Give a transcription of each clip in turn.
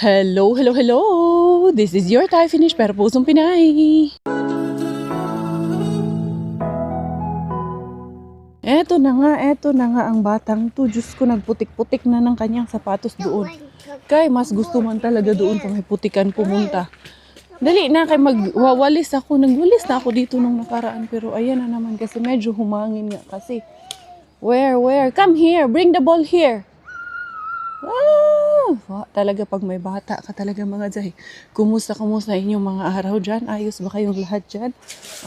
Hello, hello, hello! This is your Thai Finish pero pusong Pinay. Eto na nga ang batang to. Diyos ko, nagputik-putik na ng kanyang sapatos doon. Kay mas gusto man talaga doon sa may putikan pumunta. Dali na, kay magwawalis ako. Nagwalis na ako dito nung nakaraan. Pero ayan na naman kasi medyo humangin nga kasi. Where? Come here, bring the ball here. Talaga pag may bata ka talaga mga Jay. Kumusta inyong mga araw dyan? Ayos ba kayong lahat dyan?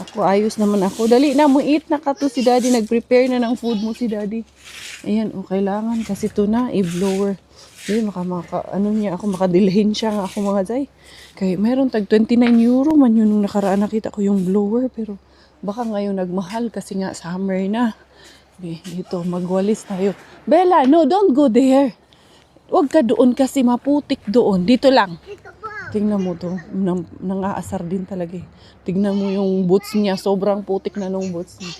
Ako ayos naman ako. Dali na, eat na ka to si daddy. Nag-prepare na ng food mo si daddy. Ayan, kailangan kasi to na i-blower. Makadilhin siya nga ako mga Jay. Kaya meron tag 29 euro man yun nung nakaraan nakita ko yung blower. Pero baka ngayon nagmahal kasi nga summer na. Dito, magwalis tayo. Bella, no, don't go there. Huwag ka doon kasi maputik doon. Dito lang. Tingnan mo to. Nangaasar din talaga eh. Tingnan mo yung boots niya. Sobrang putik na nung boots niya.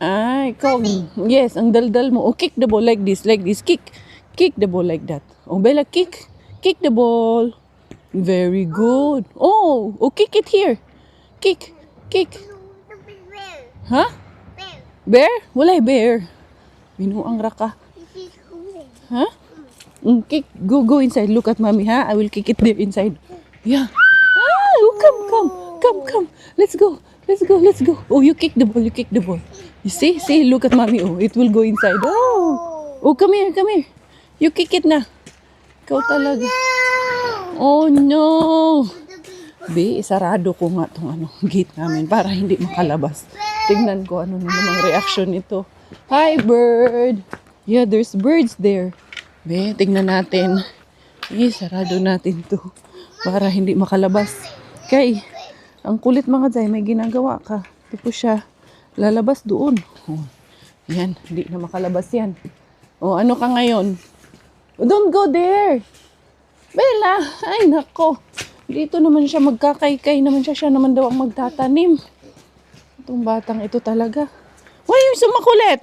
Ay, ikaw. Yes, ang daldal mo. Kick the ball like this. Kick the ball like that. Bella, kick. Kick the ball. Very good. Kick it here. Kick. Ha? Bear? Wala bear. Binuang raka. Huh? Kick. Go inside. Look at mommy, ha? I will kick it there inside. Yeah. Come. Let's go. You kick the ball. You see? Look at mommy. It will go inside. Come here. You kick it na. Ikaw talaga. Oh, no. Isarado ko nga tong gate namin para hindi makalabas. Tingnan ko ano namang reaction nito. Hi, bird. Yeah, there's birds there. Tingnan natin. Sarado natin to para hindi makalabas. Kay, ang kulit mga Jay, may ginagawa ka. Tipo siya, lalabas doon. Yan, hindi na makalabas yan. Ano ka ngayon? Don't go there. Bella, ay nako. Dito naman siya magkakaykay naman siya naman daw ang magtatanim. Itong batang ito talaga. Why you so makulit?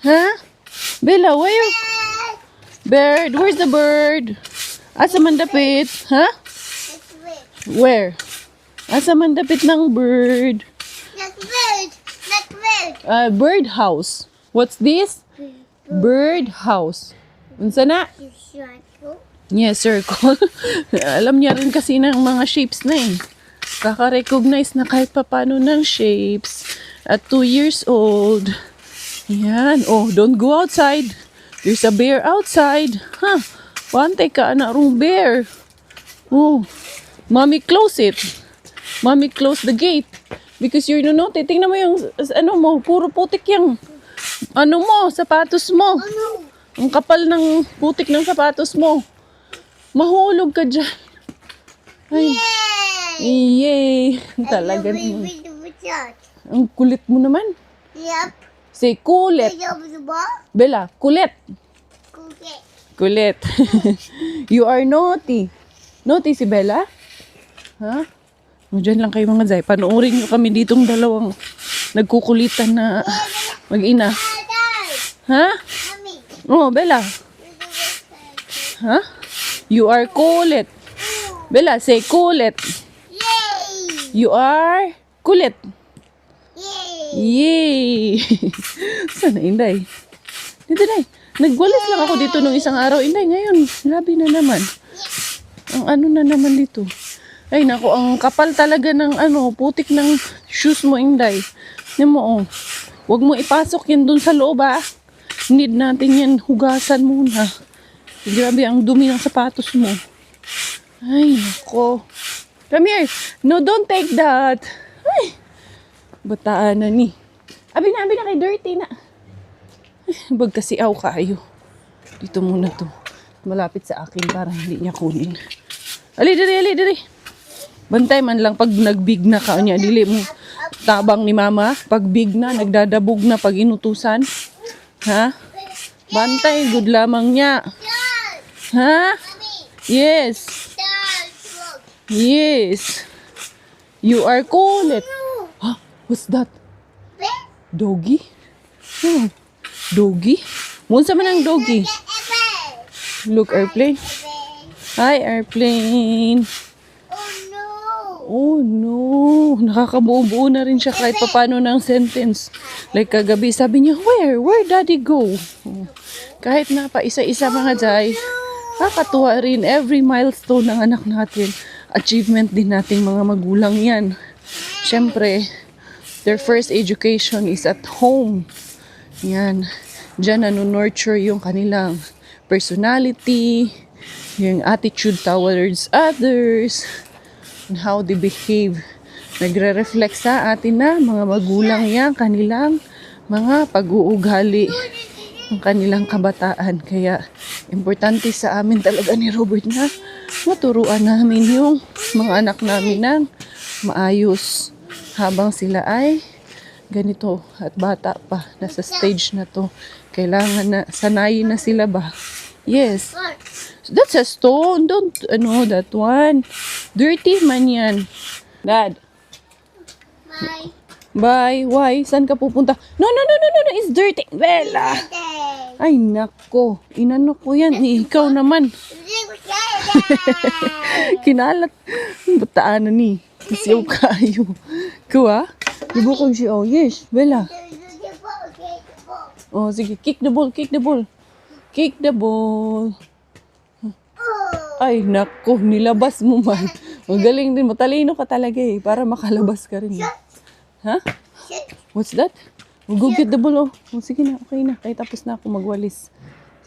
Ha? Bella, Bird, where's the bird? Asa man dapit? Ha? Where? Asa man dapit ng bird? Not bird. Bird house. What's this? Bird house. Unsa na? Yes, circle. Alam niya rin kasi ng mga shapes na eh. Kaka-recognize na kahit papano ng shapes. At 2 years old. Yan. Don't go outside. There's a bear outside. Pantay ka, rong bear. Mommy close it. Mommy close the gate. Because you're tingnan mo yung, puro putik yung, sapatos mo. Ang kapal ng putik ng sapatos mo. Mahulog ka dyan. Ay. Yay! Talaga naman. Ang kulit mo naman. Yep. Say kulit. Bella, kulit. Kulit. You are naughty. Naughty si Bella? Ha? Diyan lang kayo mga Zay. Panoorin nyo kami ditong dalawang nagkukulitan na mag-ina. Ha? Bella. Ha? You are kulit. Bella, say kulit. You are kulit. Yay! Sana, Inday? Dito, Inday. Nagwalis lang ako dito nung isang araw. Inday, ngayon, labi na naman. Ang na naman dito. Ay, naku, ang kapal talaga ng putik ng shoes mo, Inday. Yan mo, Huwag mo ipasok yan dun sa loob, Need natin yan, hugasan muna. Grabe, ang dumi ng sapatos mo. Ay, naku. Come here. No, don't take that. Ay. Bataan na ni. Abi na kay dirty na. Bag kasi kayo. Dito muna to. Malapit sa akin para hindi niya kunin. Ali diri. Bantay man lang pag nagbig na ka niya. Dili mo tabang ni mama. Pag big na, nagdadabog na pag inutusan. Ha? Bantay, good lamang niya. Ha? Yes. You are kulit. What's that? Doggy? Doggy? Munsa man ang doggy? Look, airplane. Hi, airplane. Oh no. Oh no, nakakabuo-buo na rin siya kahit papano ng sentence. Like kagabi, sabi niya, where daddy go? Oh. Kahit na pa isa-isa mga jay, nakakatuwa rin every milestone ng anak natin. Achievement din nating mga magulang yan. Siyempre, their first education is at home. Yan, dyan nurture yung kanilang personality, yung attitude towards others, and how they behave. Nagre-reflect sa atin na mga magulang yan, kanilang mga pag-uugali ng kanilang kabataan. Kaya, importante sa amin talaga ni Robert na maturuan namin yung mga anak namin ng maayos habang sila ay ganito at bata pa, nasa stage na to. Kailangan na, sanayin na sila ba? Yes. That's a stone. Don't, that one. Dirty man yan. Dad. My Bye. Why? Saan ka pupunta? No. It's dirty. Bella. day. Ay, nako. Inano ko yan. Ikaw naman. Kinalat. Bataan na ni. Siyaw kayo. Kuha? Ibukog siya. Oh, yes. Bella. Oh, sige. Kick the ball. Kick the ball. Kick the ball. Ay, nako. Nilabas mo man. Magaling din. Matalino ka talaga eh. Para makalabas ka rin. Ha? What's that? Oh, go get the ball. Oh, sige na. Okay na. Kaya tapos na ako magwalis.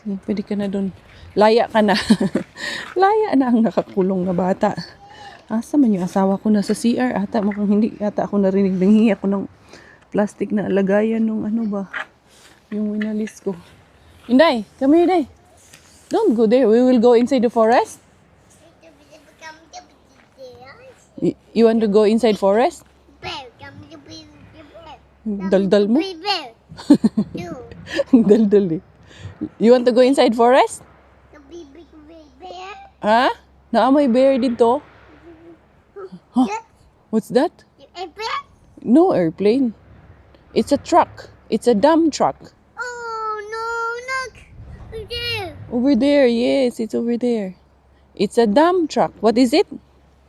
Sige, pwede ka na doon. Laya ka na. Laya na ang nakakulong na bata. Asa man yung asawa ko na sa CR? Ata mukhang hindi. Ata ako narinig. Nanghingi ako ng plastic na lagayan nung ano ba? Yung winalis ko. Inday, come here, Inday. Don't go there. We will go inside the forest. You want to go inside forest? Daldal mo? Daldal eh. You want to go inside forest? Ha? Naamay bear dito? Huh? What's that? No airplane. It's a truck. It's a dump truck. Oh no, look! Look there. Over there, yes, it's over there. It's a dump truck. What is it?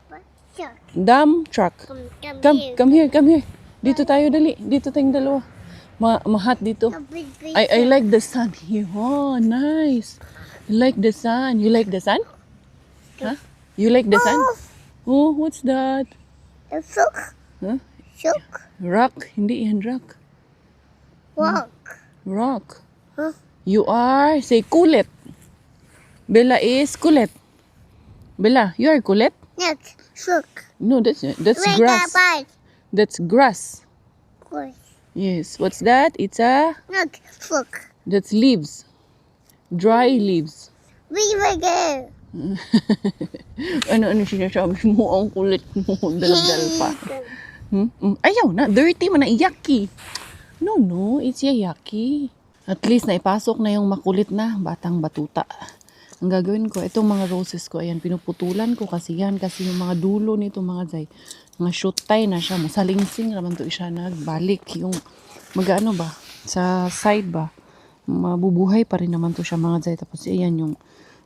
What? Sure. Dump truck. Come here, come here. Dito tayo dali. Dito tayong dalawa. Mahat dito. I like the sun here. Oh, nice. You like the sun. You like the sun? Huh? You like the sun? Oh, what's that? Shook. Huh? Shook. Rock. Hindi yan rock. Walk. Rock. Huh? You are, say, kulit. Bella is kulit. Bella, you are kulit? Look. Shook. No, that's Wait, grass. that That's grass. part. Yes. What's that? It's a, Look. Shook. that's leaves. Dry leaves. We were there. Ano sinasabi mo? Ang kulit mo. Daldal pa. Ayaw na. Dirty man na iyaki. No. It's yayaki. At least naipasok na yung makulit na batang batuta. Ang gagawin ko, itong mga roses ko, ayan, pinuputulan ko kasi yan. Kasi yung mga dulo nito mga zay, mga shoot tie na siya. Masalingsing naman to siya nagbalik. Yung mag-ano ba? Sa side ba? Mabubuhay pa rin naman to siya mga zay. Tapos ayan yung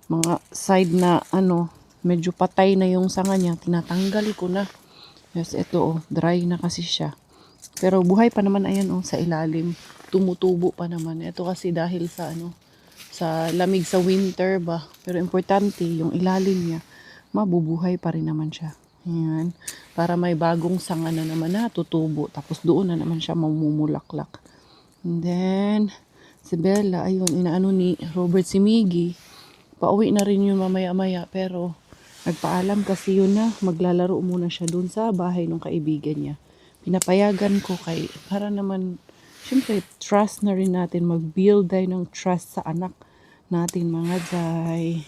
mga side na medyo patay na yung sanga niya. Tinatanggal ko na. Yes, ito dry na kasi siya. Pero buhay pa naman ayan sa ilalim. Tumutubo pa naman. Ito kasi dahil sa sa lamig sa winter ba. Pero importante yung ilalim niya. Mabubuhay pa rin naman siya. Ayan. Para may bagong sanga na naman na tutubo. Tapos doon na naman siya mamumulaklak. And then, si Bella, ayun, inaano ni Robert si Miggy. Pauwi na rin yun mamaya-maya. Pero, nagpaalam kasi yun na maglalaro muna siya doon sa bahay ng kaibigan niya. Pinapayagan ko para naman, syempre, trust na rin natin. Mag-build tayo ng trust sa anak natin mga zay.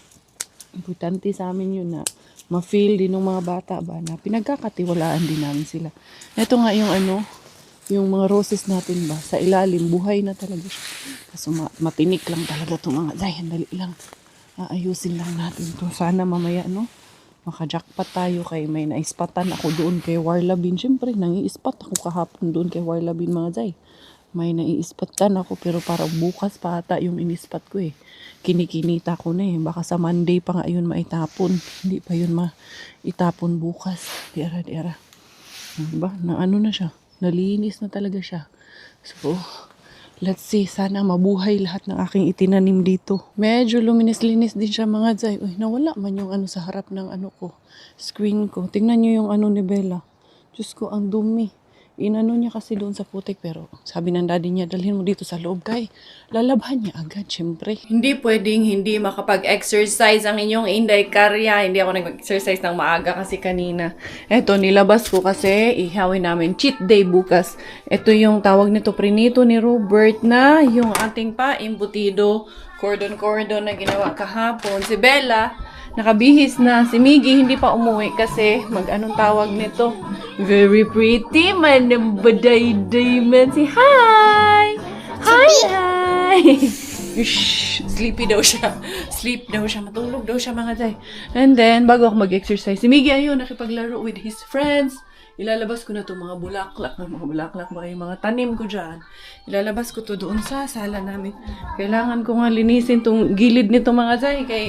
Importante sa amin yun na ma-feel din ng mga bata ba na pinagkakatiwalaan din namin sila. Ito nga yung yung mga roses natin ba, sa ilalim, buhay na talaga siya. Kaso matinik lang talaga ito mga zay. Dali lang. Aayusin lang natin to. Sana mamaya, maka-jackpot tayo kay may naispatan ako doon kay Warlabin. Siyempre, nangi-spot ako kahapon doon kay Warlabin mga zay. May naiispatan ako pero parang bukas pa ata yung inispat ko eh. Kinikinita ko na eh. Baka sa Monday pa nga yun maitapon. Hindi pa yun maitapon bukas. Diara. Diba? Na ano na siya. Nalinis na talaga siya. So, let's see. Sana mabuhay lahat ng aking itinanim dito. Medyo luminis-linis din siya mga Zay. Uy, nawala man yung ano sa harap ng ano ko. Screen ko. Tingnan nyo yung ano ni Bella. Diyos ko, ang dumi. Inano niya kasi doon sa putik pero sabi ng daddy niya, dalhin mo dito sa loob kay lalabhan niya agad syempre. Hindi pwedeng hindi makapag-exercise ang inyong Inday Karya. Hindi ako nag-exercise ng maaga kasi kanina. Eto, nilabas ko kasi ihawin namin cheat day bukas. Ito yung tawag nito, prinito ni Robert na yung ating pa-imbutido cordon na ginawa kahapon. Si Bella, nakabihis na. Si Miggy hindi pa umuwi kasi anong tawag nito? Very pretty man. Baday-day man. Si hi! Hi! Shh! Sleepy daw siya. Sleep daw siya. Matulog daw siya mga day. And then, bago ako mag-exercise, si Miggy ayun, nakipaglaro with his friends. Ilalabas ko na to mga bulaklak ba yung mga tanim ko dyan. Ilalabas ko to doon sa sala namin. Kailangan ko nga linisin tong gilid nito mga day kay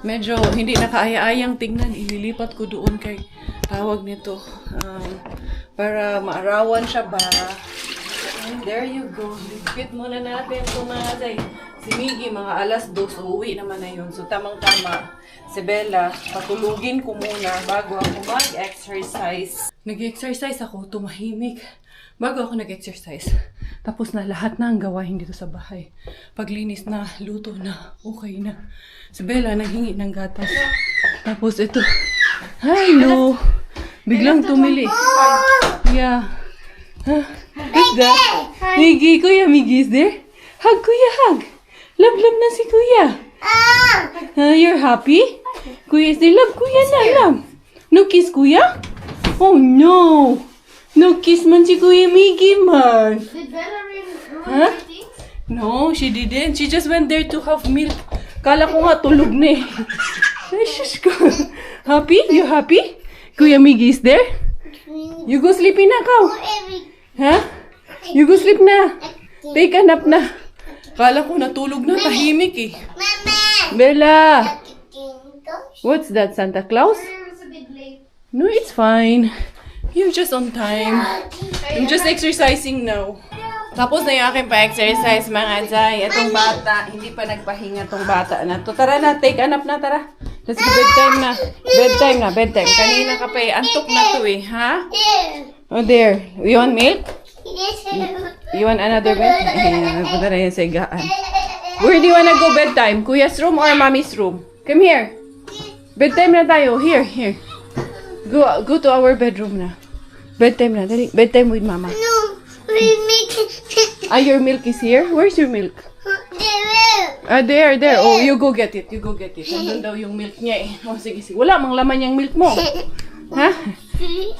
medyo hindi nakaaya-ayang tingnan. Ililipat ko doon kay tawag nito para maarawan siya ba. And there you go. Lipit muna natin ito mga day. Si Miggy mga alas 2 uuwi naman na yun. So tamang-tama. Si Bella, patulugin ko muna bago ako mag-exercise. Nag-exercise ako, tumahimik. Bago ako nag-exercise. Tapos na lahat na ang gawain dito sa bahay. Paglinis na, luto na, okay na. Si Bella nanghingi ng gatas. Tapos ito, ay no, biglang tumili. Yeah. Huh? What's that? Miggy, Kuya Miggy is there? Hug, Kuya, hug. Love na si Kuya. You're happy? Kuya is there? Love, Kuya na, love. No kiss, Kuya? Oh no. No kiss man si Kuya Miggy man. Did Bella ruin Huh? my things? No, she didn't. She just went there to have milk. Kala ko nga tulog na eh. Ay, shush ko. Happy? You happy? Kuya Miggy is there? You go sleepy na, Kaw. Ha? You go sleep na. Take a nap na. Kala ko natulog na, tahimik eh. Mama! Bella! What's that, Santa Claus? It's a bit late. No, it's fine. You're just on time. I'm just exercising now. Tapos na yung aking pa-exercise mga Jai. Itong bata, hindi pa nagpahinga tong bata na to. Tara na, take a nap na, tara. Let's go bedtime na. Bedtime. Kanina ka pa eh. Antok na to eh, ha? Oh, there. You want milk? You want another milk? Ayan, punta na yan sa higaan. Where do you wanna go bedtime? Kuya's room or mommy's room? Come here. Bedtime na tayo. Here. Go to our bedroom na. Bedtime na. Dali. Bedtime with mama. No, we make it. Your milk is here? Where's your milk? There. Oh, you go get it. Nandun daw yung milk niya eh. Oh, sige. Wala mang laman yung milk mo. Ha?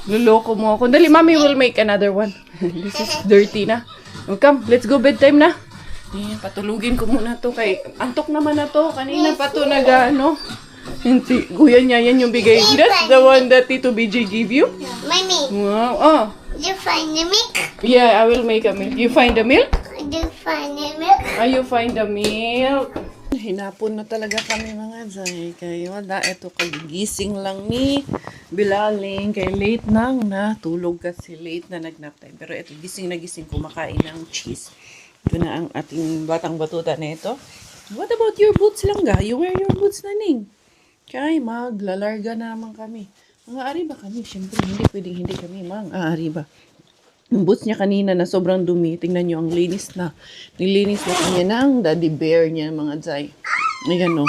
Luloko mo ako. Dali, mommy will make another one. This is dirty na. Oh, come, let's go bedtime na. Patulugin ko muna to kay antok naman na to. Kanina pa to nag-ano. Si kuya niya, yan yung bigay. That's the one that Tito BJ gave you? Mommy, Wow. Oh. you find the milk? Yeah, I will make a milk. You find the milk? You find the milk? You find the milk? Hinapon na talaga kami mga Zay. Kaya wala, ito kagigising lang ni Bilaling. Kaya late nang natulog kasi late na nag-nap time. Pero ito, gising na gising kumakain ng cheese. Ito na ang ating batang batuta na ito. What about your boots lang ga? You wear your boots na ning. Kaya maglalarga na naman kami. Mga ariba kami. Siyempre, hindi pwedeng hindi kami mga ariba. Yung boots niya kanina na sobrang dumi. Tingnan nyo, ang linis na. Nilinis na kanya ng daddy bear niya, mga Zay. Ayan o.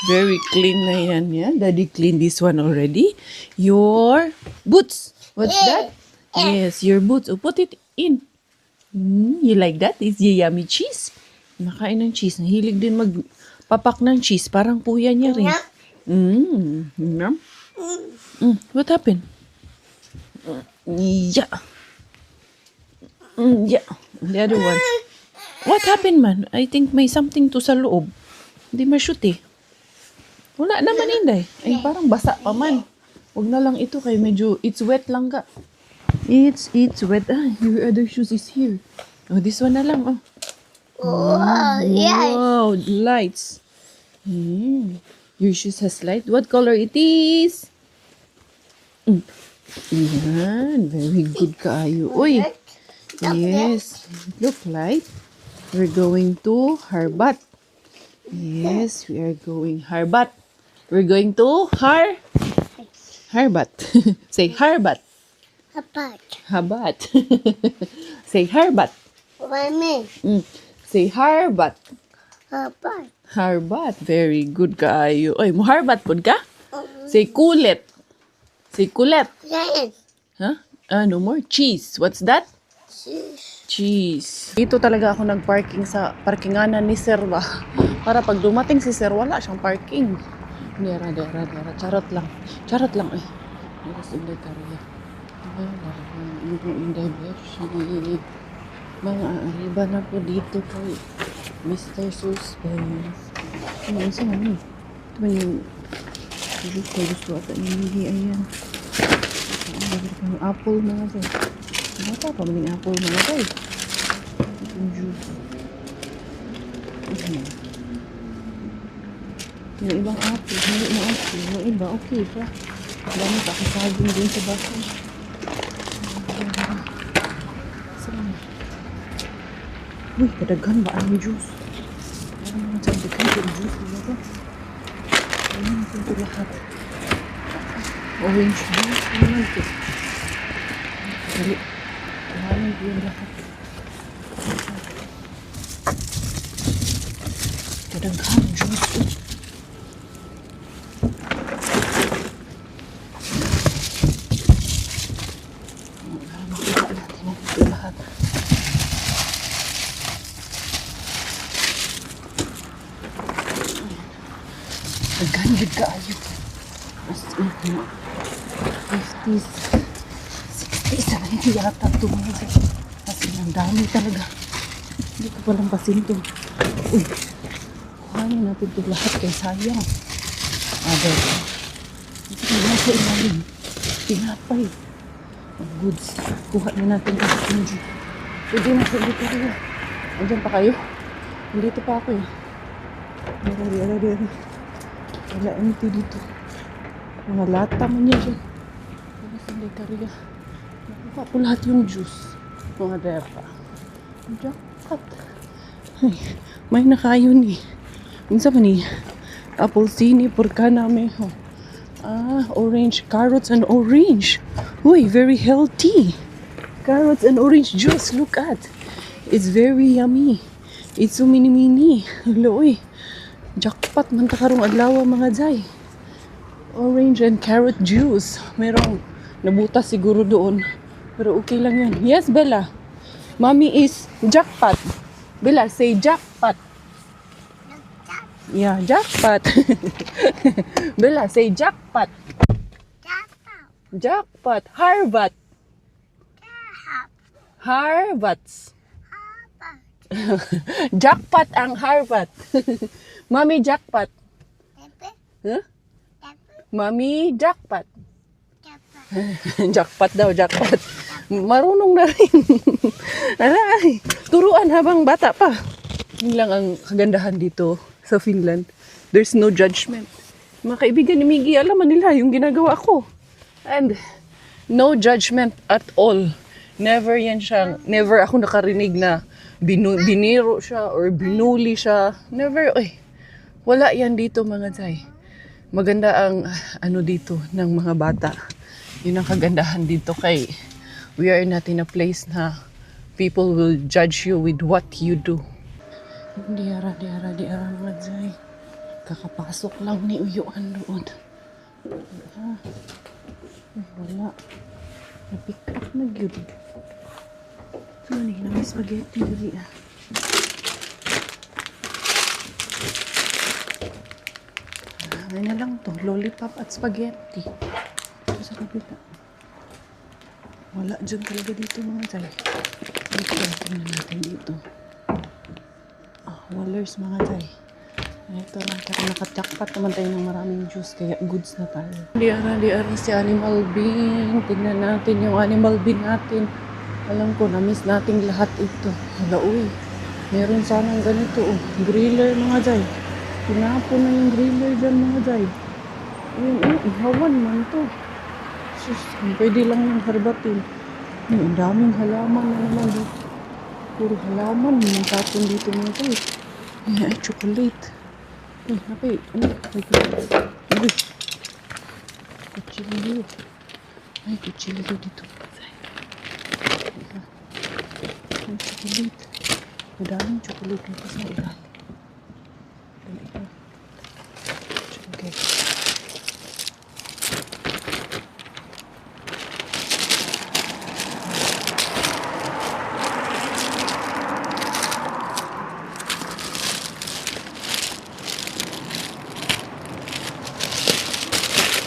Very clean na yan. Yeah? Daddy clean this one already. Your boots. What's that? Yes, your boots. Oh, put it in. You like that? It's yummy cheese. Nakain ng cheese. Nahilig din magpapak ng cheese. Parang kuya niya rin. Yum. What happened? Yeah. Yeah. The other one. What happened, man? I think may something to sa loob. Hindi ma-shoot eh. Wala naman, Inday. Ay, parang basa pa man. Huwag na lang ito kay medyo, it's wet lang ka. It's wet. Your other shoes is here. Oh, this one na lang. Oh. Oh, yes. Wow, lights. Your shoes has light. What color it is? Yan, very good kaayo. Uy, yes, look like we're going to Harbat. Yes, we are going Harbat. We're going to Harbat. Say Harbat. Apart. Habat. Say Harbat. What I mean? Say Harbat. Apart. Harbat. Very good kaayo. Oy, mo Harbat pod ka? Say kulit. Say kulit. Yes. Huh? No more cheese. What's that? Cheese. Dito talaga ako nagparking sa parkinganan ni Sir ba? Para pag dumating si Sir, wala siyang parking. Dera. Charot lang. Charot lang eh. Dera sa Inday Beshi. Mga arriba na po dito kay Mr. Suspense. Ano sa namin? Ito man yung gusto ata nilihi. Ayan. Ang apple mga tayo. Bata pa maling apple mga tayo. Itong juice. Yung ibang apple, hindi na okay. Yung iba, okay pa. Dami pa kasagin din sa baso. Saan? Uy, kadaghan ba ang juice? Ano naman sa daghan yung juice nila ba? Ano naman ito lahat? Orange juice? Ano naman ito? Dali. Ano yung lahat? Kadaghan juice. Makita natin ang ito lahat. Nagganjid ka ayo. As in, 50s, 60s, 70 yata ito mga sa. Kasi ang dami talaga. Hindi ko palang pasinto. Uy, kuhanin natin ito lahat kay sayang. Agad. Ito na sa ilalim. Tinapay. Ang goods. Kuha na natin ito sa Kinji. Pwede na sa dito rin. Andiyan pa kayo? Nandito pa ako eh. Dere. Wala empty dito. Mga lata man yan dyan. Wala sa lekarya. Nakuha po lahat yung juice. Mga depa. Jackpot. Ay, may nakayon eh. Minsan man eh. Apple sini, porkana meho. Orange. Carrots and orange. Uy, very healthy. Carrots and orange juice. Look at. It's very yummy. It's so mini. Loy. Jackpot man ta karong adlaw mga jay. Orange and carrot juice. Merong nabutas siguro doon. Pero okay lang yun. Yes, Bella. Mommy is jackpot. Bella, say jackpot. Yeah, jackpot. Bella, say jackpot. Jackpot. Harbat. Harvats. Jackpot ang Harvat. Mami jackpot. Huh? Mami jackpot. Jackpot daw, jackpot. Marunong na rin. Aray, turuan habang bata pa. Yun lang ang kagandahan dito sa Finland. There's no judgment. Mga kaibigan ni Miggy, alam nila yung ginagawa ko. And no judgment at all. Never ako nakarinig na biniro siya or binuli siya. Never, wala yan dito mga zay. Maganda ang dito ng mga bata. Yun ang kagandahan dito kay we are not in a place na people will judge you with what you do. Di ara mga zay. Kakapasok lang ni Uyuan doon. Wala. Na-pick up na gyud. Ano ni, may spaghetti dali ah. Ano na lang to, lollipop at spaghetti. Ito sa kabila. Wala dyan talaga dito mga zay. Dito, tingnan natin dito. Wallers mga zay. Ito lang, kaya nakajakpat naman tayo ng maraming juice, kaya goods na tayo. Di ara si Animal Bean. Tignan natin yung Animal Bean natin. Alam ko, na-miss nating lahat ito. Hala, uy. Meron sanang ganito, oh. Griller, mga Jay. Pinapon na yung griller dyan, mga Jay. Ayun, ihawan man to. Sus, pwede lang yung harbatin. Ang daming halaman na naman dito. Puro halaman. Yung tapon dito, mga Jay. Ay, chocolate. Ay, napay. Ay, kuchilyo. Ay, kuchilyo dito. Ay, chocolate. Madaming chocolate dito sa ilalim. Okay.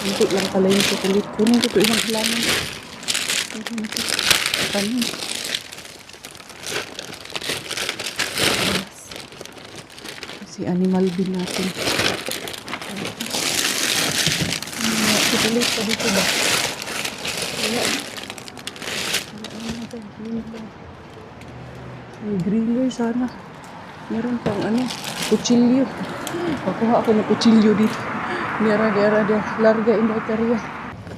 Hindi lang pala yung chocolate. Kunin ko ito ilang halaman. Kunin ito. Tanin. Si animal bin natin. Chocolate pa dito ba? Wala. May griller sana. Meron pang kutsilyo. Pakuha ako ng kutsilyo dito. Dera, larga inday karya.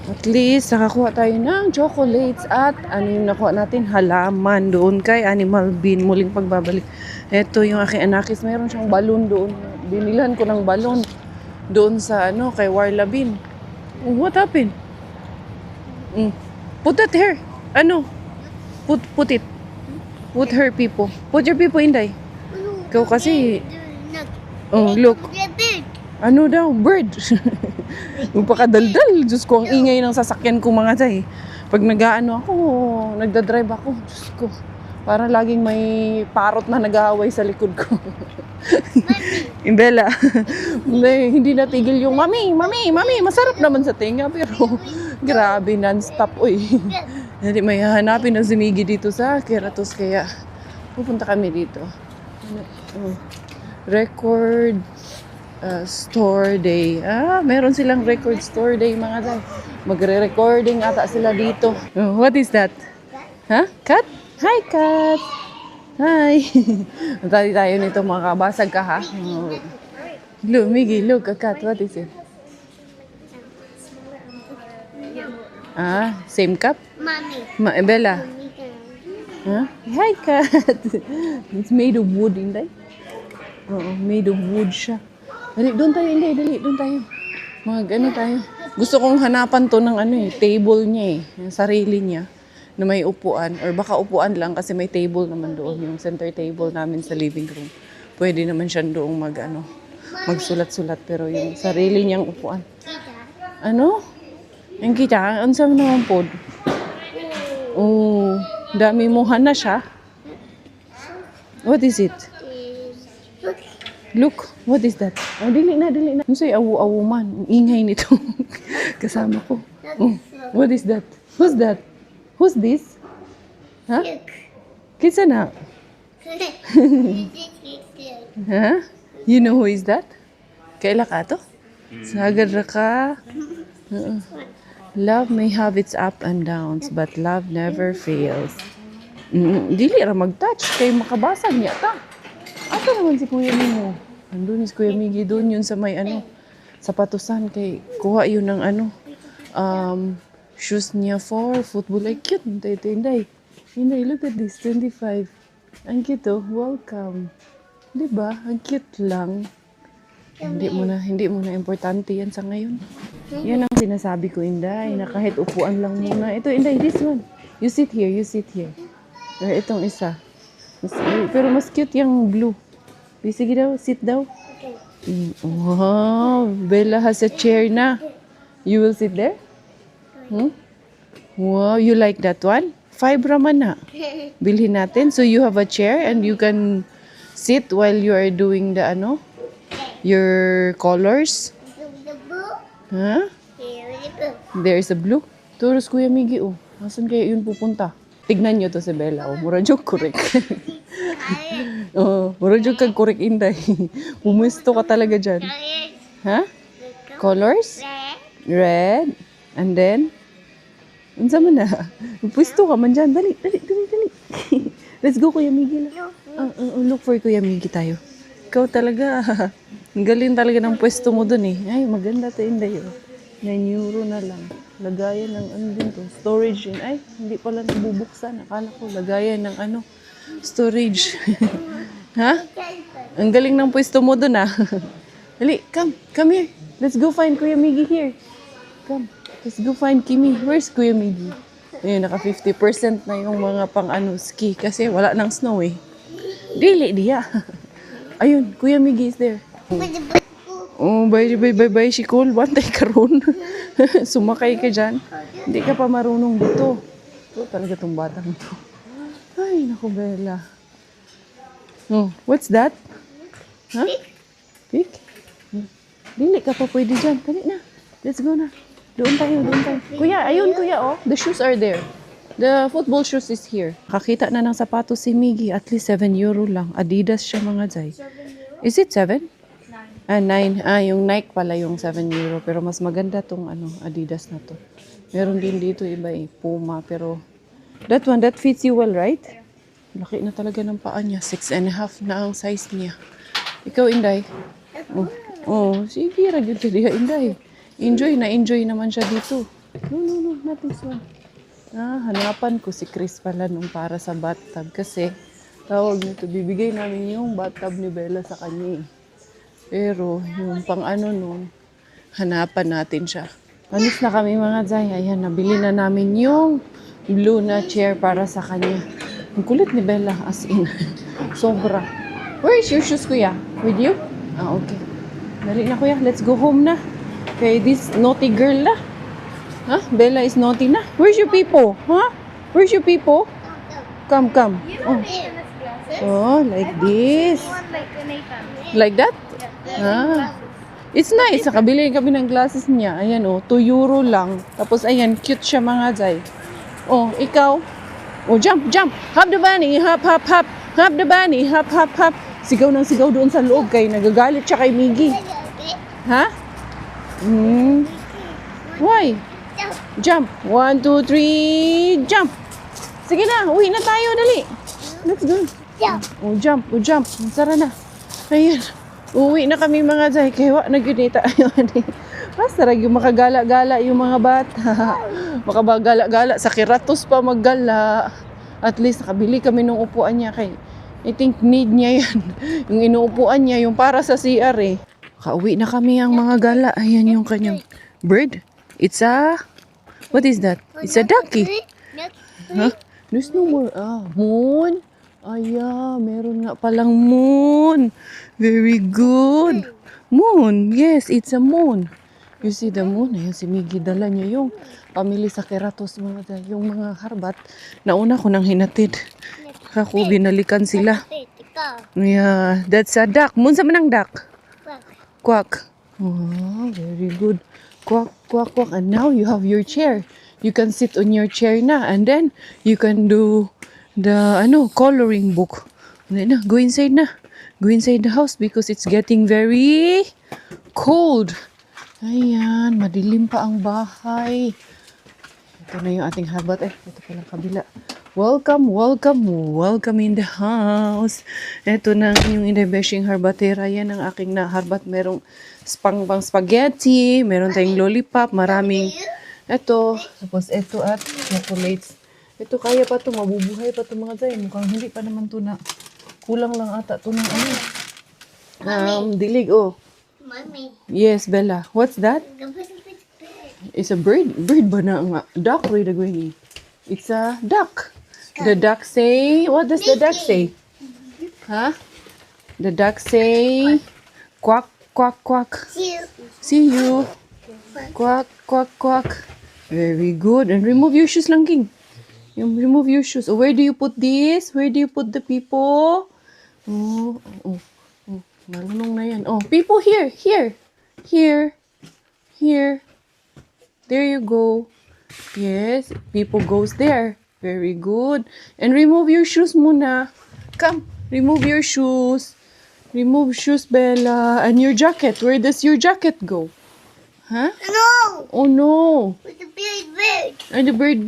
At least, nakakuha tayo ng chocolates at yung nakuha natin? Halaman doon kay Animal Bin. Muling pagbabalik. Ito yung aking anakis. Mayroon siyang balon doon. Binilhan ko ng balon doon sa kay Warla Bin. Oh, what happened? Put that here. Put it. Put her people. Put your people, Inday. Ikaw kasi, look. Ano daw? Bird. Magpakadaldal. Diyos ko, ang ingay ng sasakyan ko mga Jay. Pag nagdadrive ako, Diyos ko. Para laging may parot na nag-aaway sa likod ko. Bella. Hindi natigil yung, Mami, masarap naman sa tinga. Pero, grabe, non-stop. Uy. Hindi may hahanapin na sumigi dito sa Keratos. Kaya, pupunta kami dito. Record store day. Meron silang record store day mga Jay. Magre-recording ata sila dito. What is that? Cat? Hi, cat! Hi! Tadi tayo nito mga kabasag ka ha. Look, Miggy, look, a cat. What is it? Same cup? Mommy. Bella? Hi, cat! It's made of wood, hindi? Oo, made of wood siya. Dali, doon tayo, hindi, dali, doon tayo. Tayo. Gusto kong hanapan to ng table niya yung sarili niya, na may upuan, or baka upuan lang kasi may table naman doon, yung center table namin sa living room. Pwede naman siya doon magsulat-sulat, pero yung sarili niyang upuan. Ang kita, ang sabi naman po. Oh, dami mo hana siya. What is it? Look, what is that? Dili na. Ano sa'yo, awu-awu man. Ingay nito. Kasama ko. What is that? Who's that? Who's this? Kinsa na? You know who is that? Kaila ka to? Sagad ra ka? Love may have its up and downs, but love never fails. Dili ra mag-touch. Kay makabasag niya ta. Asa naman si Kuya Mimo? Andun si Kuya Miggy doon yun sa may sapatusan kay kuha yun ng shoes niya for football. Ay, cute. Inday, look at this. 25. Ang cute oh. Welcome. Diba? Ang cute lang. Hindi mo na importante yan sa ngayon. Yan ang sinasabi ko, Inday, na kahit upuan lang muna. Ito, Inday, this one. You sit here. Or itong isa. Pero mas cute yung blue. Sige daw, sit daw. Wow, Bella has a chair na. You will sit there? Wow, you like that one? 5 raman na. Bilhin natin. So you have a chair and you can sit while you are doing the your colors. There's a blue. Turos Kuya Miggy, Nasaan kaya yun pupunta? Tignan nyo to si Bella. Mura joke correct. Mura joke kag correct, Inday. Pumusto ka talaga dyan. Colors? Red. And then? Unsa man na? Pwesto ka man dyan. Dali. Let's go, Kuya Miggy. Look for Kuya Miggy tayo. Ikaw talaga. Ang galing talaga ng pwesto mo dun eh. Ay, maganda to Inday. 9 euro na lang. Lagayan ng ano din to. Storage yun. Ay, hindi pala nabubuksan. Akala ko lagayan ng ano. Storage. Ha? Ang galing ng pwesto mo dun ah. Dali, come here. Let's go find Kuya Miggy here. Come, let's go find Kimi. Where's Kuya Miggy? Ayun, naka 50% na yung mga pang ano, ski kasi wala nang snow eh. Dili diya. Ayun, Kuya Miggy is there. Oh, bye, Shikol. Bantay ka ron. Sumakay ka dyan. Hindi ka pa marunong dito. Ito talaga tong batang ito. Ay, naku, Bella. Oh, what's that? Ha? Pig? Dili ka pa pwede dyan. Dali na. Let's go na. Doon tayo. Kuya, ayun kuya, oh. The shoes are there. The football shoes is here. Kakita na ng sapatos si Miggy. At least 7 euro lang. Adidas siya mga zay. Is it 7? 9. Yung Nike pala yung 7 euro. Pero mas maganda tong ano, Adidas na to. Meron din dito iba eh. Puma. Pero that fits you well, right? Laki na talaga ng paa niya. 6.5 na ang size niya. Ikaw, Inday? Oh, sige. Ragyod ka diya, Inday. Enjoy naman siya dito. No, nothing so. Hanapan ko si Chris pala nung para sa bathtub. Kasi, tawag nito, bibigay namin yung bathtub ni Bella sa kanya. Pero, yung pang ano nun, hanapan natin siya. Alis na kami mga Zay. Ayan, nabili na namin yung blue na chair para sa kanya. Ang kulit ni Bella, as in. Sobra. Where is your shoes, kuya? With you? Okay. Dali na, kuya. Let's go home na. Okay, this naughty girl na. Bella is naughty na. Where's your people? Where's your people? Come. You know Nathan's glasses? Oh, like this. One like Nathan. Like that? Yeah. It's nice. Nakabili kami ng glasses niya. Ayan, 2 euro lang. Tapos, ayan, cute siya mga Zay. Oh, ikaw. Oh, jump. Hop the bunny. Hop. Hop the bunny. Hop. Sigaw ng sigaw doon sa loob kay nagagalit siya kay Miggy. Ha? Why? Jump. 1, 2, 3, jump. Sige na, uwi na tayo, dali. Let's go. Jump. Sara na. Ayan. Uwi na kami mga Zay. Kaya wak na ginita. Basta yung makagala-gala yung mga bata. Makabagala-gala. Sa kiratos pa maggala. At least nakabili kami ng upuan niya kay I think need niya yan. Yung inuupuan niya, yung para sa CR eh. Kauwi na kami ang mga gala. Ayan yung kanyang bird. What is that? It's a ducky. Huh? There's no more. Moon. Meron nga palang moon. Very good. Moon. Yes, it's a moon. You see the moon? Ayan si Miggy. Dala niya yung pamili sa Keratos. Yung mga harbat. Nauna ko nang hinatid. Ako, binalikan sila. Yeah, that's a duck. Moon sa manang duck? Quack. Oh, very good. Quack. And now you have your chair. You can sit on your chair na. And then, you can do the coloring book. Go inside na. Go inside the house because it's getting very cold. Ayan, madilim pa ang bahay. Ito na yung ating harbat. Ito palang kabila. Welcome in the house. Ito na yung inebeshing harbatera. Yan ang aking naharbat. Merong pang spaghetti, meron tayong lollipop, maraming ito. Tapos ito at chocolates. Ito kaya pa to, mabubuhay pa to mga Zay. Mukhang hindi pa naman to na. Kulang lang ata to ng dilig. Mommy. Yes, Bella. What's that? It's a bird. Bird ba na nga? Duck, Roy Dagwini. It's a duck. The duck say, what does the duck say? The duck say, quack. See you. Quack. Very good. And remove your shoes lang, King. Remove your shoes. Where do you put this? Where do you put the people? Oh. Marunong na yan. People here. There you go. Yes, people goes there. Very good. And remove your shoes muna. Come, remove your shoes. Remove shoes, Bella. And your jacket. Where does your jacket go? Huh? No! Oh no! With the big bird. Ay, the bird.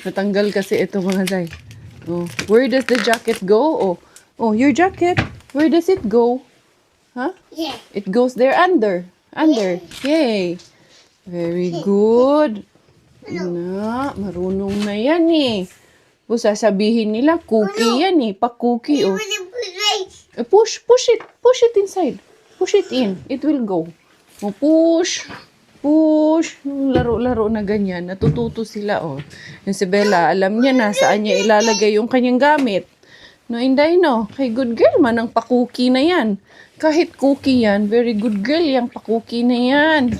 Natanggal kasi ito mga Zay. Oh, where does the jacket go? Oh, your jacket. Where does it go? Huh? Yeah. It goes there under. Under. Yay. Very good. Na, marunong na yan eh. O sasabihin nila, cookie yan eh. Pa-cookie oh. With the bird. Push it. Push it inside. Push it in. It will go. O push. Push. Laro-laro na ganyan. Natututo sila oh. Yung si Bella, alam niya na saan niya ilalagay yung kanyang gamit. No, Inday no. Kay good girl man ang pa-cookie na yan. Kahit cookie yan, very good girl yung pa-cookie na yan.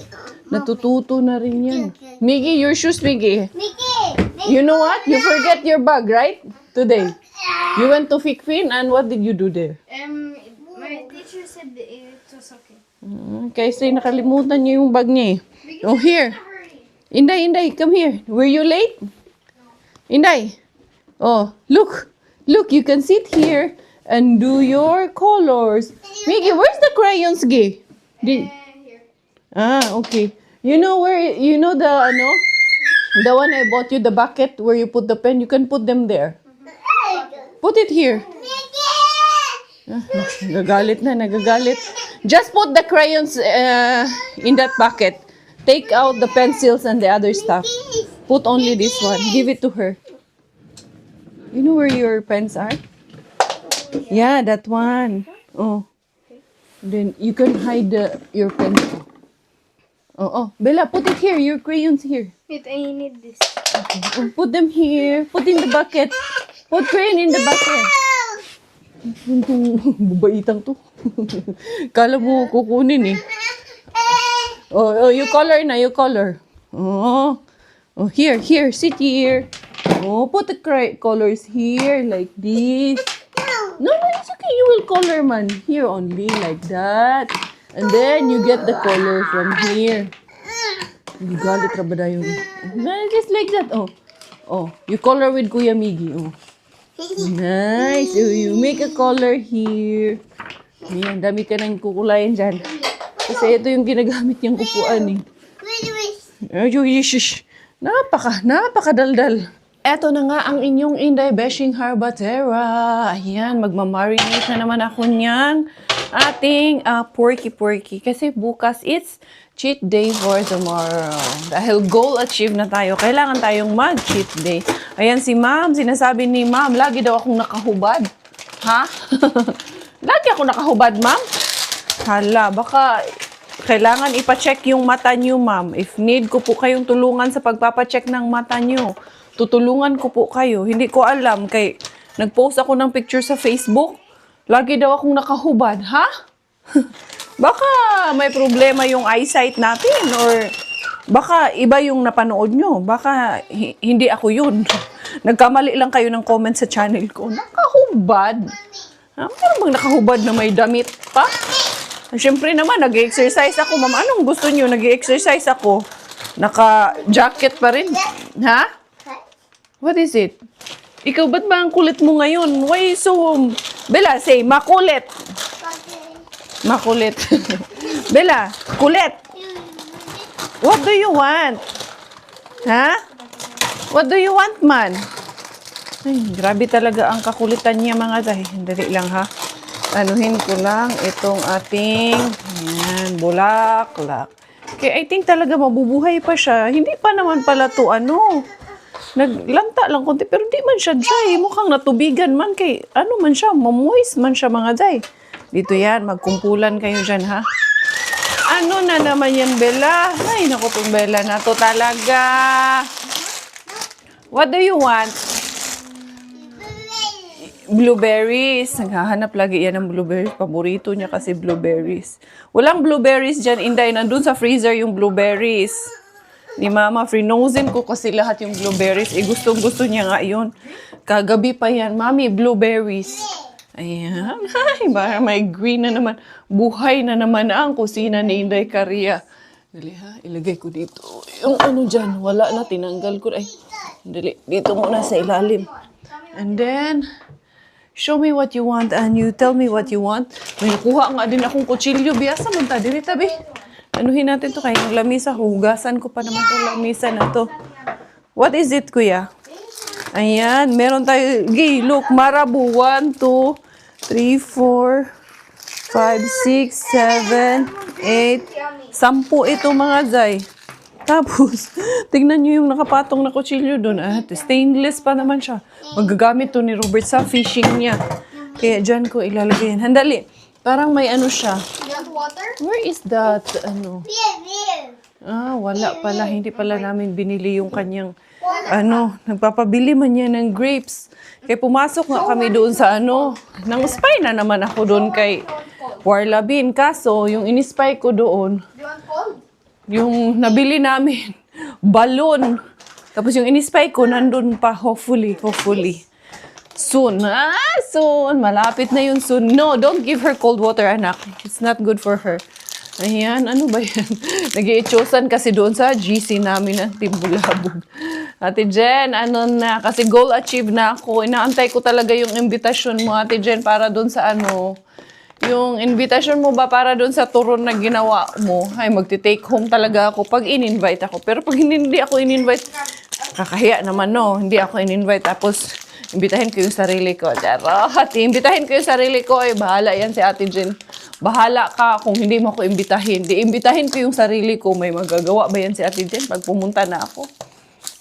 Natututo na rin yan. Miggy, your shoes, Miggy. Mickey! You know what? You forget your bag, right? Today. You went to Fikfin and what did you do there? My teacher said that it was okay. Kasi nakalimutan niya yung bag niya eh. Oh, here. Inday, come here. Were you late? Inday. Oh, look. Look, you can sit here and do your colors. Miggy, where's the crayons, Gay? Here. Okay. You know the one I bought you, the bucket where you put the pen, you can put them there. Put it here. Nagagalit na, nagagalit. Just put the crayons in that bucket. Take out the pencils and the other stuff. Put only this one. Give it to her. You know where your pens are? Yeah, that one. Oh. Then you can hide your pencil. Oh. Bella, put it here. Your crayons here. Wait, I need this. Oh, put them here. Put in the bucket. Put crayon in the bucket. Babaitang to. Kala mo kukunin eh. Oh, you color na, you color. Oh, here, sit here. Oh, put the colors here like this. No, it's okay. You will color man. Here only, like that. And then you get the color from here. Galit ra ba dayon? Just like that. Oh, you color with Kuya Miggy. Oh. Nice. So you make a color here. Ayan, dami ka nang kukulayan dyan. Kasi ito yung ginagamit niyang upuan eh. Ay, shush. Napakadaldal. Eto na nga ang inyong Inday Beshing Harbatera. Ayan, magmamarinate na naman ako niyan. Ating porky. Kasi bukas it's cheat day for tomorrow. Dahil goal achieve na tayo, kailangan tayong mag-cheat day. Ayan si Ma'am, sinasabi ni Ma'am, lagi daw akong nakahubad. Ha? Lagi ako nakahubad, Ma'am? Hala, baka kailangan ipacheck yung mata niyo, Ma'am. If need ko po kayong tulungan sa pagpapacheck ng mata niyo, tutulungan ko po kayo. Hindi ko alam, kay nag-post ako ng picture sa Facebook. Lagi daw akong nakahubad, ha? Baka may problema yung eyesight natin or baka iba yung napanood nyo. Baka hindi ako yun. Nagkamali lang kayo ng comment sa channel ko. Nakahubad? Meron bang nakahubad na may damit pa? Siyempre naman, nag-exercise ako. Ma'am, anong gusto nyo? Nag-exercise ako. Naka-jacket pa rin. Ha? What is it? Ikaw, ba't ba ang kulit mo ngayon? Why so... Bella, say, makulit. Makulit. Bella, kulit. What do you want? Ha? What do you want, man? Ay, grabe talaga ang kakulitan niya, mga tay. Dali lang, ha? Anuhin ko lang itong ating bulaklak. Okay, I think talaga mabubuhay pa siya. Hindi pa naman pala to, naglanta lang konti, pero di man siya dry. Mukhang natubigan man kay, man siya, mamoist man siya, mga day. Dito yan, magkumpulan kayo dyan, ha? Ano na naman yan, Bella? Ay, naku pong Bella na to talaga. What do you want? Blueberries. Naghahanap lagi yan ng blueberries. Paborito niya kasi blueberries. Walang blueberries dyan, Inday. Nandun sa freezer yung blueberries. Ni Mama, free-nosin ko kasi lahat yung blueberries. Gustong-gusto niya nga yun. Kagabi pa yan, Mami, blueberries. Ayan. Ay, may green na naman. Buhay na naman ang kusina ni Inday Caria. Dali ha, ilagay ko dito. Yung dyan, wala na, tinanggal ko. Ay, dali, dito muna sa ilalim. And then, show me what you want and you tell me what you want. May nakuha nga din akong kutsilyo. Biyasa mo ta, dili tabi. Anuhin natin to kaya yung lamisa. Hugasan ko pa naman tong lamisa na to. What is it, kuya? Ayan, meron tayo. Gay, look, Marabu. 1, 2, 3, 4, 5, 6, 7, 8. 10 ito mga Zay. Tapos, tignan nyo yung nakapatong na kutsilyo doon. Stainless pa naman siya. Magagamit to ni Robert sa fishing niya. Kaya dyan ko ilalagay yan. Handali. Parang may ano siya. You want water? Where is that? Ano? Here. Wala pala. Hindi pala namin binili yung kanyang, nagpapabili man niya ng grapes. Kaya pumasok nga kami doon sa nang spy na naman ako doon kay Warlabin. Kaso, yung inispy ko doon, Do you want cold? yung nabili namin, balon. Tapos yung inispy ko, nandun pa, hopefully. Soon. Soon. Malapit na yun soon. No, don't give her cold water, anak. It's not good for her. Ayan, ano ba yan? Nag-iitsusan kasi doon sa GC namin ng Timbulabog. Ate Jen, kasi goal achieve na ako. Inaantay ko talaga yung invitation mo, Ate Jen, para doon sa yung invitation mo ba para doon sa turon na ginawa mo, ay magti-take home talaga ako pag in-invite ako. Pero pag hindi ako in-invite, kakahiya naman no, hindi ako in-invite. Tapos, imbitahin ko yung sarili ko. Charot, imbitahin ko yung sarili ko. Ay, bahala yan si Ate Jen. Bahala ka kung hindi mo ako imbitahin. Imbitahin ko yung sarili ko. May magagawa ba yan si Ate Jen pag pumunta na ako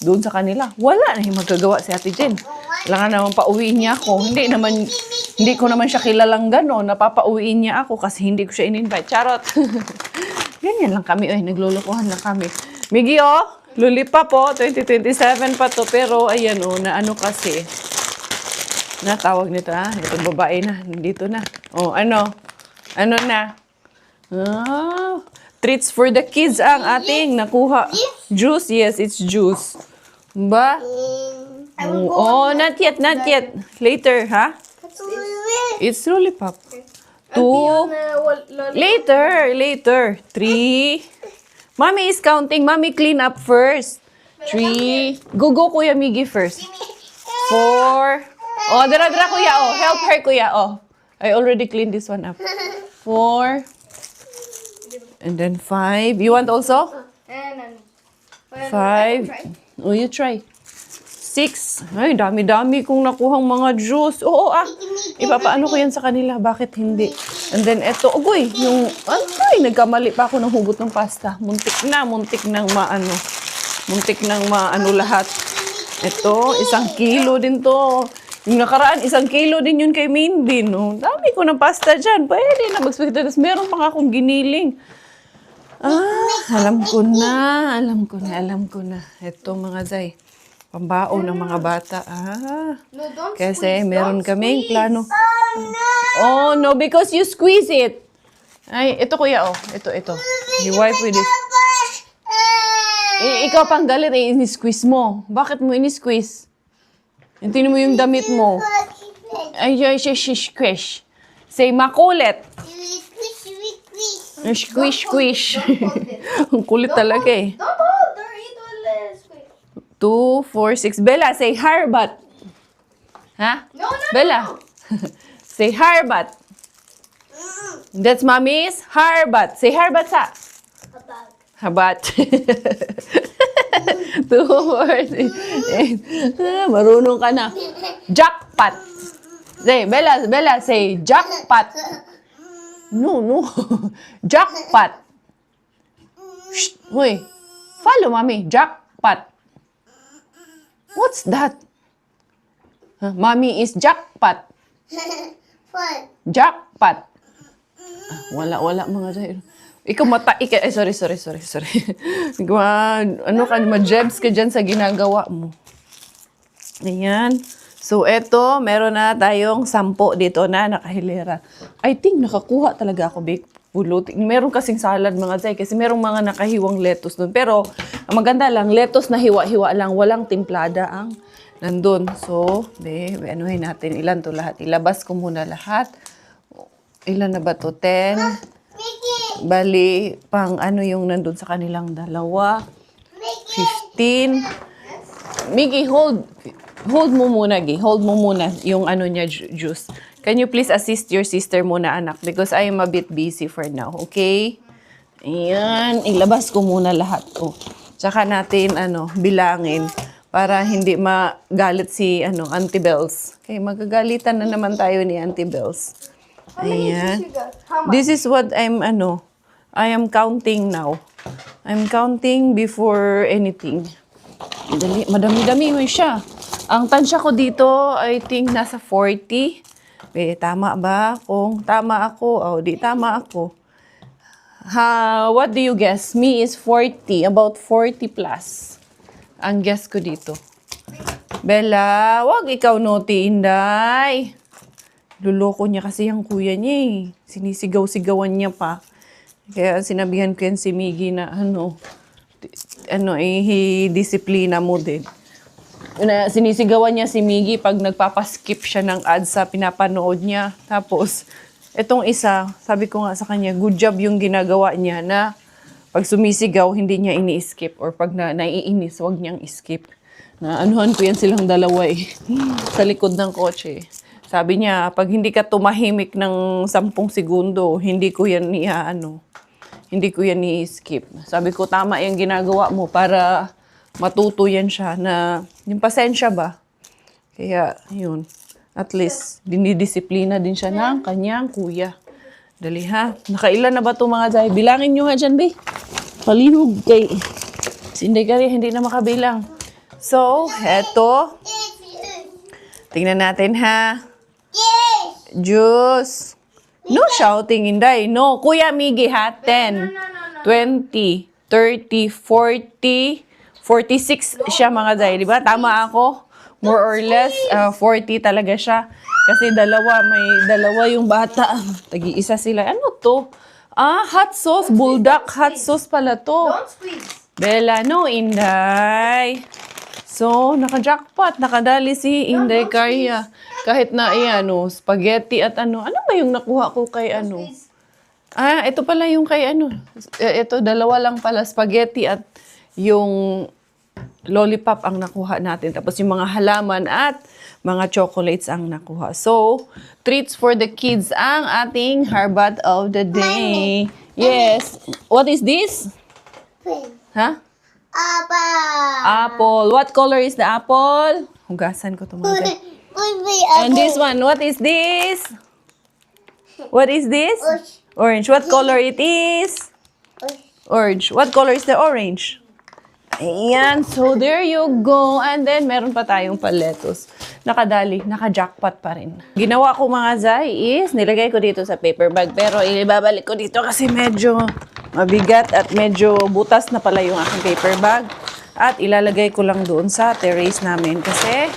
doon sa kanila? Wala na yung magagawa si Ate Jen. Kailangan naman pauwiin niya ako. Hindi ko naman siya kilalang gano'n. Napapauwiin niya ako kasi hindi ko siya in-invite. Charot. Ganyan lang kami. Ay, naglulukuhan lang kami. Miggy, lulipa po. 2027 pa to. Pero, ayan na kasi. Tawag nito, Itong babae na. Nandito na. Ano na? Treats for the kids ang ating nakuha. Juice? Yes, it's juice. Ba? Not yet. Later, ha? It's lollipop. 2. Later. 3. Mommy is counting. Mommy clean up first. 3. Go, Kuya Miggy first. 4. Dara, Kuya. Help her, Kuya. I already cleaned this one up. 4. And then 5. You want also? And 5. You try. 6. Ay, dami-dami kong nakuhang mga juice. Ipapaano ko yan sa kanila. Bakit hindi? And then eto, nagkamali pa ako ng hugot ng pasta. Muntik nang maano lahat. Ito, 1 kilo din to. Yung nakaraan, 1 kilo din yun kay Main Bean. Dami ko ng pasta dyan. Pwede na mag-spaghetti. Meron pa nga akong giniling. Alam ko na. Ito mga Zay. Pambao ng mga bata. no, don't Kasi squeeze. meron Don't kaming squeeze. plano. Oh, no, because you squeeze it. Ay, ito kuya, Ito. You wipe with it. Ikaw pang galit, ini-squeeze mo. Bakit mo ini-squeeze? Tingnan mo yung damit mo. Ay, squish. Say, makulit. Squish. Ang kulit talaga eh. Don't hold. Don't eat all squeeze. 2, 4, 6. Bella, say harbat. Ha? No. Bella. Say harbat. That's mommy's harbat. Say harbat sa. Habat. 2, 4, 6, 8. Marunong ka na. Jackpot. Say, Bella, say jackpot. No. Jackpot. Shh. Hoy. Follow, mommy. Jackpot. What's that? Mommy is jackpot. Jackpot. Wala mga Zay. Ikaw sorry. Ma-jebs ka dyan sa ginagawa mo. Ayan. So, eto, meron na tayong 10 dito na nakahilera. I think nakakuha talaga ako, big pulot. Meron kasing salad mga Zay, kasi merong mga nakahiwang lettuce doon. Pero, ang maganda lang, lettuce na hiwa-hiwa lang, walang timplada ang nandun. So, anuhin natin, ilan to lahat? Ilabas ko muna lahat. Ilan na ba to? 10. Bali, pang yung nandun sa kanilang 2. 15. Miggy, hold mo muna, Gi. Hold mo muna yung niya, juice. Can you please assist your sister muna, anak? Because I am a bit busy for now, okay? Ayan, ilabas ko muna lahat to. Tsaka natin, bilangin para hindi magalit si, Auntie Bells. Okay, magagalitan na naman tayo ni Auntie Bells. Ayan. This is what I am counting now. I'm counting before anything. Madami-dami mo siya. Ang tansya ko dito, I think, nasa 40. Tama ba? Kung tama ako, di tama ako. What do you guess? Me is 40, about 40 plus. Ang guess ko dito. Bella, wag ikaw naughty, Inday. Luloko niya kasi yung kuya niya eh. Sinisigaw-sigawan niya pa. Kaya sinabihan ko yan si Miggy na disiplina mo din. Sinisigawan niya si Miggy pag nagpapaskip siya ng ads sa pinapanood niya. Tapos, etong isa, sabi ko nga sa kanya, good job yung ginagawa niya na pag sumisigaw, hindi niya ini-skip. Or pag naiinis, wag niyang skip. Anuhan ko yan silang dalawa eh. Sa likod ng kotse. Sabi niya, pag hindi ka tumahimik ng 10 segundo, hindi ko yan i-skip. Sabi ko, tama yung ginagawa mo para matuto yan siya na yung pasensya ba. Kaya, yun. At least, dinidisiplina din siya ng kanyang kuya. Dali ha. Nakailan na ba ito mga Zay? Bilangin nyo nga dyan, be. Palinog kay... Hindi ka rin, hindi na makabilang. So, eto. Tingnan natin ha. Juice. No shouting, Inday. No. Kuya Miggy ha. 10, 20, 30, 40, 46 siya mga Zay. Diba? Tama ako. More or less, 40 talaga siya. Kasi may dalawa yung bata. Tagi-isa sila. Ano to? Hot sauce. Bulldog hot sauce pala to. Don't squeeze. Bella, no, Inday. So, naka-jackpot. Nakadali si Inday Karya. Kahit na, spaghetti at ano. Ano ba yung nakuha ko kay Squeeze. Ito pala yung kay Ito, dalawa lang pala. Spaghetti at yung lollipop ang nakuha natin. Tapos yung mga halaman at mga chocolates ang nakuha. So, treats for the kids ang ating harbat of the day. Yes. What is this? Ha? Apple. What color is the apple? Hugasan ko ito mga Zay. And this one, what is this? What is this? Orange. What color it is? Orange. What color is the orange? Ayan. So, there you go. And then, meron pa tayong paletos. Nakadali. Naka-jackpot pa rin. Ginawa ko mga Zay is, nilagay ko dito sa paper bag. Pero, ibabalik ko dito kasi medyo mabigat at medyo butas na pala yung aking paper bag. At ilalagay ko lang doon sa terrace namin kasi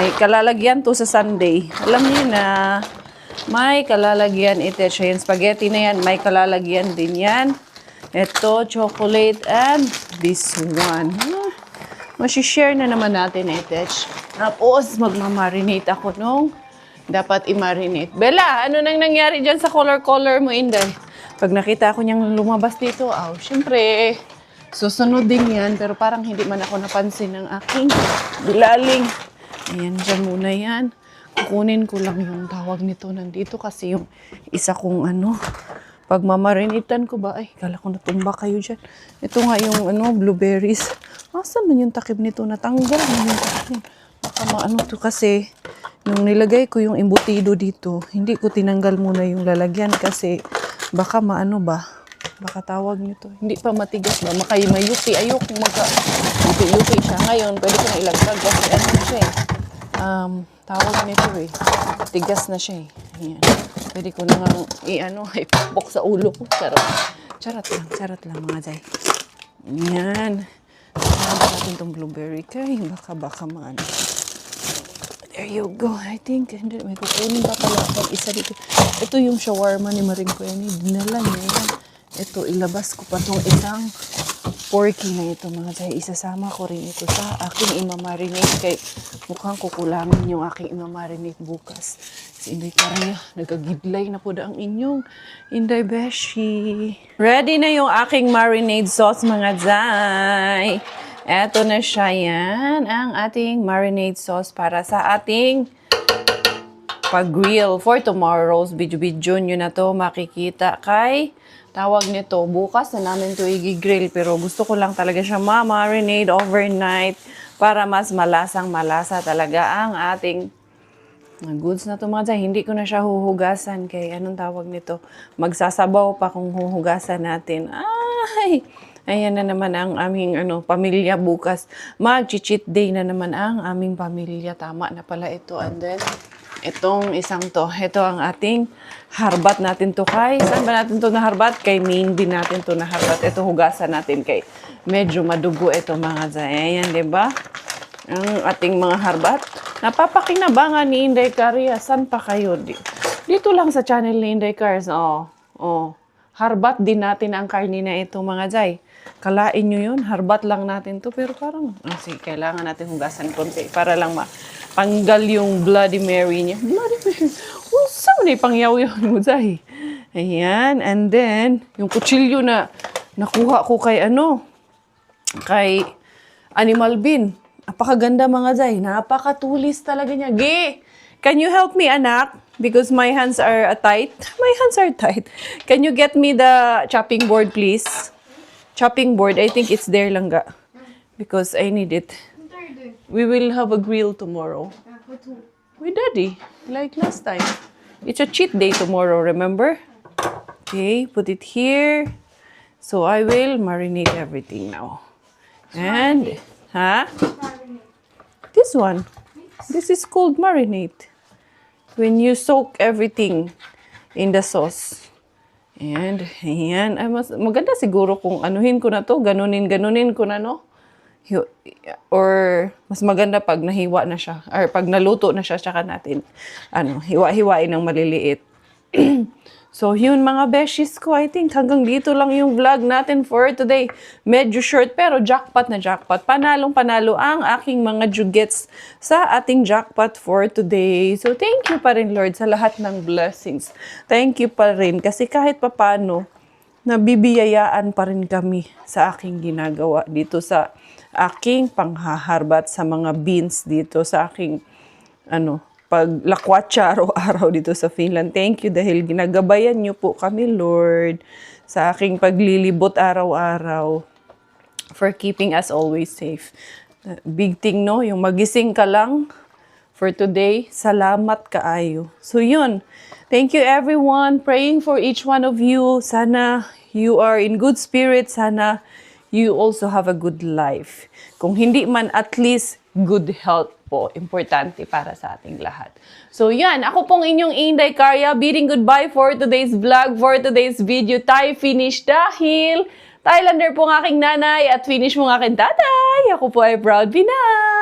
may kalalagyan to sa Sunday. Alam niyo na may kalalagyan ito. Siya yung spaghetti na yan. May kalalagyan din yan. Ito, chocolate, and this one. Masishare na naman natin ito. Tapos, magmamarinate ako nung dapat i-marinate. Bella, ano nang nangyari dyan sa color-color mo, Inday? Pag nakita ko niyang lumabas dito, syempre, susunod din yan. Pero parang hindi man ako napansin ng aking bilaling. Ayan, dyan muna yan. Kukunin ko lang yung tawag nito nandito kasi yung isa kong pag mamarinitan ko ba, kala ko natumba kayo dyan. Ito nga yung blueberries. Asan man yung takip nito? Natanggal man yung takip. Baka to kasi nung nilagay ko yung embutido dito, hindi ko tinanggal muna yung lalagyan kasi baka baka tawag nito. Hindi pa matigas ba? Mayuki. Ayoko yuki siya. Ngayon, pwede ko na ilagdag kasi siya tawag nito tigas na siya Ayan. Pwede ko na ipapok sa ulo ko. Charot lang mga Zay. Ayan. Samahan natin itong blueberry kay baka maano. There you go. I think, may kukunin pa pala pag isa dito. Ito yung shawarma ni Maring ko yan. Dinala niya yan. Ito, ilabas ko pa itong isang porky na ito mga Zay. Isasama ko rin ito sa aking imamarinate kay mukhang kukulangin yung aking imamarinate bukas. Kasi Inday Karya, nagagidlay na po ang inyong Inday Beshi. Ready na yung aking marinade sauce mga Zay. Eto na siya yan. Ang ating marinade sauce para sa ating pag-grill for tomorrow's video nyo na to makikita kay tawag nito, bukas na namin ito i-grill. Pero gusto ko lang talaga siya ma-marinate overnight para mas malasang-malasa talaga ang ating goods na ito mga dyan. Hindi ko na siya huhugasan kay anong tawag nito. Magsasabaw pa kung huhugasan natin. Ay! Ayan na naman ang aming pamilya bukas. Mag-cheat day na naman ang aming pamilya. Tama na pala ito. And then, itong isang to. Ito ang ating harbat natin to kay. Saan ba natin to naharbat? Kay main din natin to naharbat. Ito hugasan natin kay medyo madugo ito mga dyan. Ayan, diba? Ang ating mga harbat. Napapakinabangan ni Inday Caria. San pa kayo? Dito lang sa channel ni Inday Cars. Harbat din natin ang karni na ito mga jay. Kalain nyo yun. Harbat lang natin to. Pero parang, sige, kailangan natin hugasan konti para lang mapanggal yung Bloody Mary niya. Bloody Mary? Saan na ipangyaw yun mo jay? Ayan. And then, yung kutsilyo na nakuha ko kay kay Animal Bin. Napakaganda mga jay. Napakatulis talaga niya. Ge! Can you help me, anak? Because my hands are tight. My hands are tight. Can you get me the chopping board, please? Chopping board. I think it's there lang ga. Because I need it. What are you doing? We will have a grill tomorrow. With who? With Daddy. Like last time. It's a cheat day tomorrow, remember? Okay, put it here. So I will marinate everything now. And, this one. This is called marinate. When you soak everything in the sauce. And, ayan. Ay, maganda siguro kung anuhin ko na to. Ganunin ko na, no? Or, mas maganda pag nahiwa na siya. Or pag naluto na siya, tsaka natin, hiwa-hiwain ng maliliit. So, yun mga beshies ko. I think hanggang dito lang yung vlog natin for today. Medyo short pero jackpot na jackpot. Panalong-panalo ang aking mga jugets sa ating jackpot for today. So, thank you pa rin Lord sa lahat ng blessings. Thank you pa rin kasi kahit papano, nabibiyayaan pa rin kami sa aking ginagawa dito sa aking panghaharbat sa mga beans dito sa aking paglakwatsa araw-araw dito sa Finland. Thank you dahil ginagabayan niyo po kami, Lord, sa aking paglilibot araw-araw for keeping us always safe. Big thing, no? Yung magising ka lang for today, salamat kaayo. So, yun. Thank you, everyone. Praying for each one of you. Sana you are in good spirit. Sana you also have a good life. Kung hindi man, at least good health po, importante para sa ating lahat. So yan, ako pong inyong Inday Caria, bidding goodbye for today's vlog, for today's video. Tayo finish dahil Thailander po ng aking nanay at finish mo ng aking tatay. Ako po ay proud Pinay!